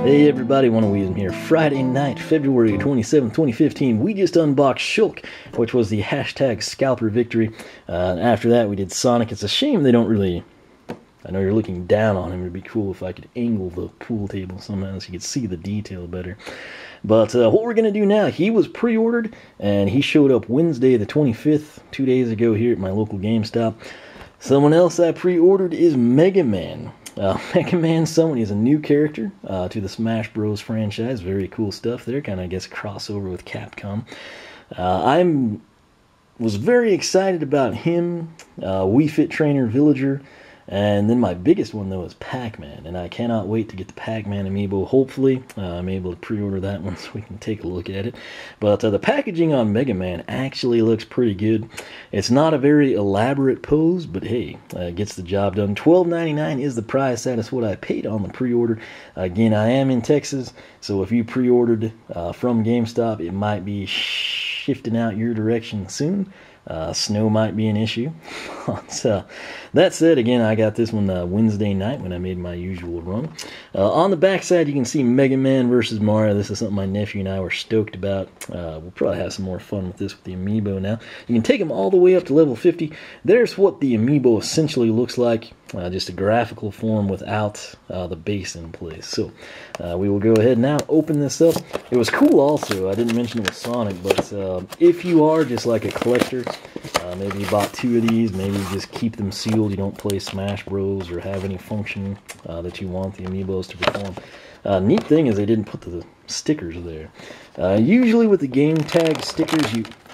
Hey everybody, One of Weasm here. Friday night, February 27th, 2015, we just unboxed Shulk, which was the hashtag scalper victory. After that, we did Sonic. It's a shame they don't really... I know you're looking down on him. It'd be cool if I could angle the pool table somehow so you could see the detail better. But what we're going to do now, he was pre-ordered, and he showed up Wednesday the 25th, 2 days ago here at my local GameStop. Someone else I pre-ordered is Mega Man. Mega Man Summon is a new character to the Smash Bros. Franchise. Very cool stuff there. Kind of, I guess, crossover with Capcom. I was very excited about him. Wii Fit Trainer Villager. And then my biggest one, though, is Pac-Man. And I cannot wait to get the Pac-Man Amiibo. Hopefully, I'm able to pre-order that one so we can take a look at it. But the packaging on Mega Man actually looks pretty good. It's not a very elaborate pose, but hey, it gets the job done. $12.99 is the price. That is what I paid on the pre-order. Again, I am in Texas, so if you pre-ordered from GameStop, it might be shifting out your direction soon. Snow might be an issue. So, that said, again, I got this one Wednesday night when I made my usual run. On the back side, you can see Mega Man versus Mario. This is something my nephew and I were stoked about. We'll probably have some more fun with this with the Amiibo now. You can take them all the way up to level 50. There's what the Amiibo essentially looks like. Just a graphical form without the base in place. So, we will go ahead now, open this up. It was cool also, I didn't mention it was Sonic, but if you are just like a collector, maybe you bought 2 of these, maybe you just keep them sealed, you don't play Smash Bros. Or have any function that you want the Amiibos to perform. Neat thing is they didn't put the stickers there. Usually with the game tag stickers,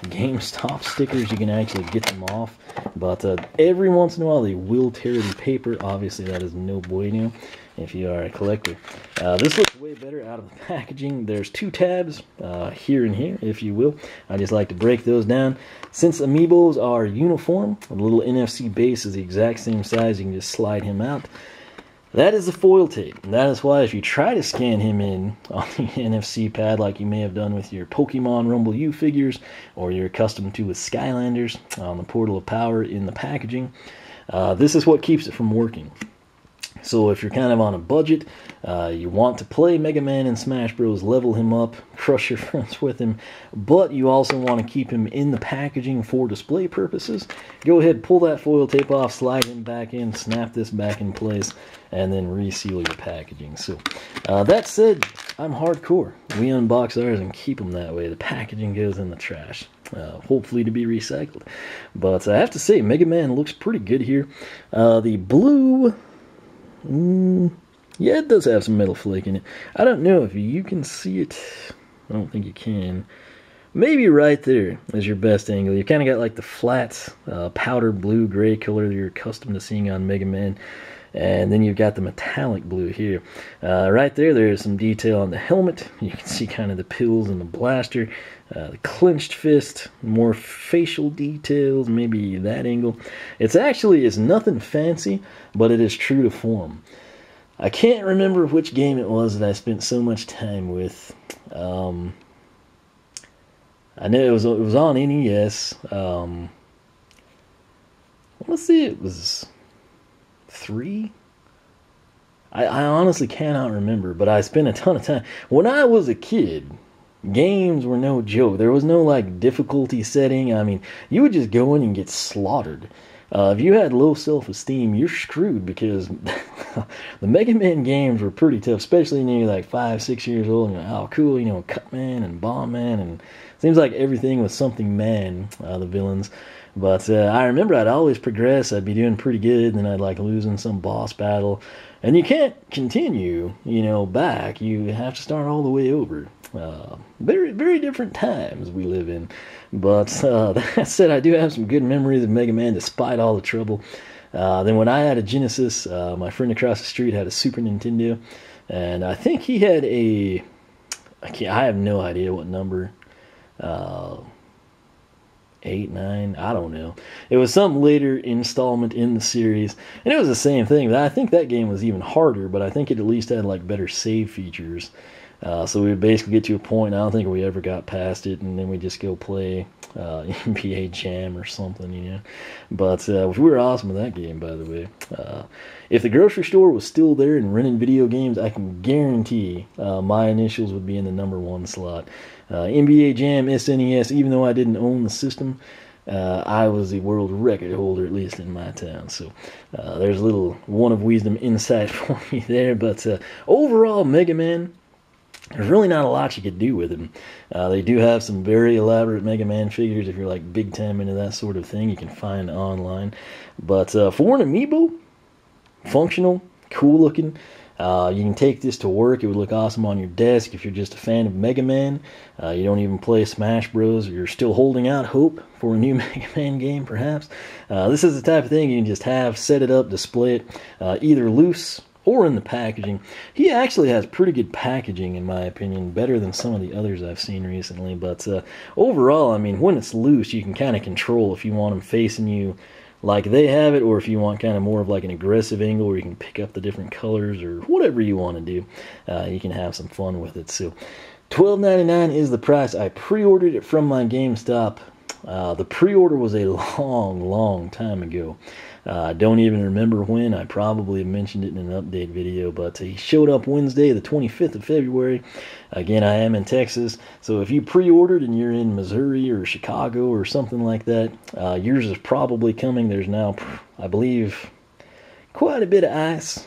GameStop stickers, you can actually get them off, but every once in a while they will tear the paper. Obviously that is no bueno if you are a collector. This looks way better out of the packaging. There's 2 tabs here and here, if you will. I just like to break those down. Since Amiibos are uniform, the little NFC base is the exact same size, you can just slide him out. That is the foil tape. And that is why if you try to scan him in on the NFC pad like you may have done with your Pokemon Rumble U figures or you're accustomed to with Skylanders on the Portal of Power in the packaging, this is what keeps it from working. So if you're kind of on a budget, you want to play Mega Man in Smash Bros, level him up, crush your friends with him, but you also want to keep him in the packaging for display purposes, go ahead, pull that foil tape off, slide him back in, snap this back in place, and then reseal your packaging. So that said, I'm hardcore. We unbox ours and keep them that way. The packaging goes in the trash. Hopefully to be recycled. But I have to say, Mega Man looks pretty good here. The blue... yeah, it does have some metal flake in it. I don't know if you can see it. I don't think you can. Maybe right there is your best angle. You kind of got like the flat powder blue gray color that you're accustomed to seeing on Mega Man. And then you've got the metallic blue here. Right there, there's some detail on the helmet. You can see kind of the pills and the blaster. The clenched fist, more facial details, maybe that angle. It's nothing fancy, but it is true to form. I can't remember which game it was that I spent so much time with. I know it was on NES. I want to say it was 3. I honestly cannot remember, but I spent a ton of time. When I was a kid, games were no joke. There was no like difficulty setting. I mean, you would just go in and get slaughtered. If you had low self-esteem, you're screwed because the Mega Man games were pretty tough, especially when you're like 5, 6 years old and you're like, oh cool, you know, Cut Man and Bomb Man, and it seems like everything was something man, the villains. But I remember I'd always progress, I'd be doing pretty good, and then I'd like lose in some boss battle. And you can't continue, you know, back. You have to start all the way over. Very, very different times we live in. But that said, I do have some good memories of Mega Man despite all the trouble. Then when I had a Genesis, my friend across the street had a Super Nintendo. And I think he had I have no idea what number. 8, 9, I don't know. It was some later installment in the series, and it was the same thing. But I think that game was even harder, but I think it at least had like better save features. So we would basically get to a point, I don't think we ever got past it, and then we just go play NBA Jam or something, you know. But we were awesome with that game, by the way. If the grocery store was still there and renting video games, I can guarantee my initials would be in the #1 slot. NBA Jam, SNES, even though I didn't own the system, I was the world record holder, at least in my town. So there's a little one of wisdom insight for me there. But overall, Mega Man, there's really not a lot you could do with him. They do have some very elaborate Mega Man figures if you're like big time into that sort of thing. You can find online. But for an Amiibo, functional, cool looking. You can take this to work. It would look awesome on your desk if you're just a fan of Mega Man. You don't even play Smash Bros. Or you're still holding out hope for a new Mega Man game, perhaps. This is the type of thing you can just have, set it up, display it, either loose or in the packaging. He actually has pretty good packaging, in my opinion, better than some of the others I've seen recently. But overall, I mean, when it's loose, you can kind of control if you want them facing you like they have it, or if you want kind of more of like an aggressive angle where you can pick up the different colors or whatever you want to do. You can have some fun with it. So $12.99 is the price. I pre-ordered it from my GameStop. The pre-order was a long time ago. I don't even remember when. I probably mentioned it in an update video, but he showed up Wednesday, the 25th of February. Again, I am in Texas, so if you pre-ordered and you're in Missouri or Chicago or something like that, yours is probably coming. There's now, I believe, quite a bit of ice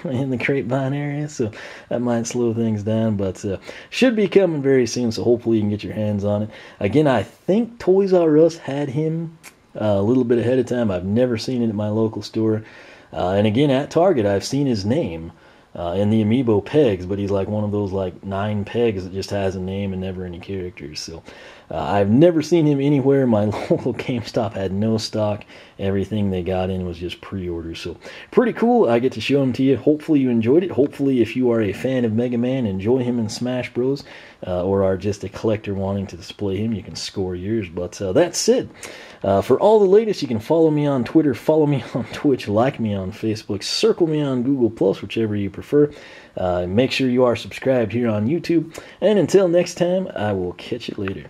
in the Grapevine area, so that might slow things down, but should be coming very soon, so hopefully you can get your hands on it. Again, I think Toys R Us had him a little bit ahead of time. I've never seen it at my local store. And again, at Target, I've seen his name in the Amiibo pegs, but he's like one of those like 9 pegs that just has a name and never any characters. So I've never seen him anywhere. My local GameStop had no stock. Everything they got in was just pre-orders. So pretty cool. I get to show him to you. Hopefully you enjoyed it. Hopefully if you are a fan of Mega Man, enjoy him in Smash Bros. Or are just a collector wanting to display him, you can score yours. But that's it. For all the latest, you can follow me on Twitter, follow me on Twitch, like me on Facebook, circle me on Google+, whichever you prefer. Make sure you are subscribed here on YouTube. And until next time, I will catch you later.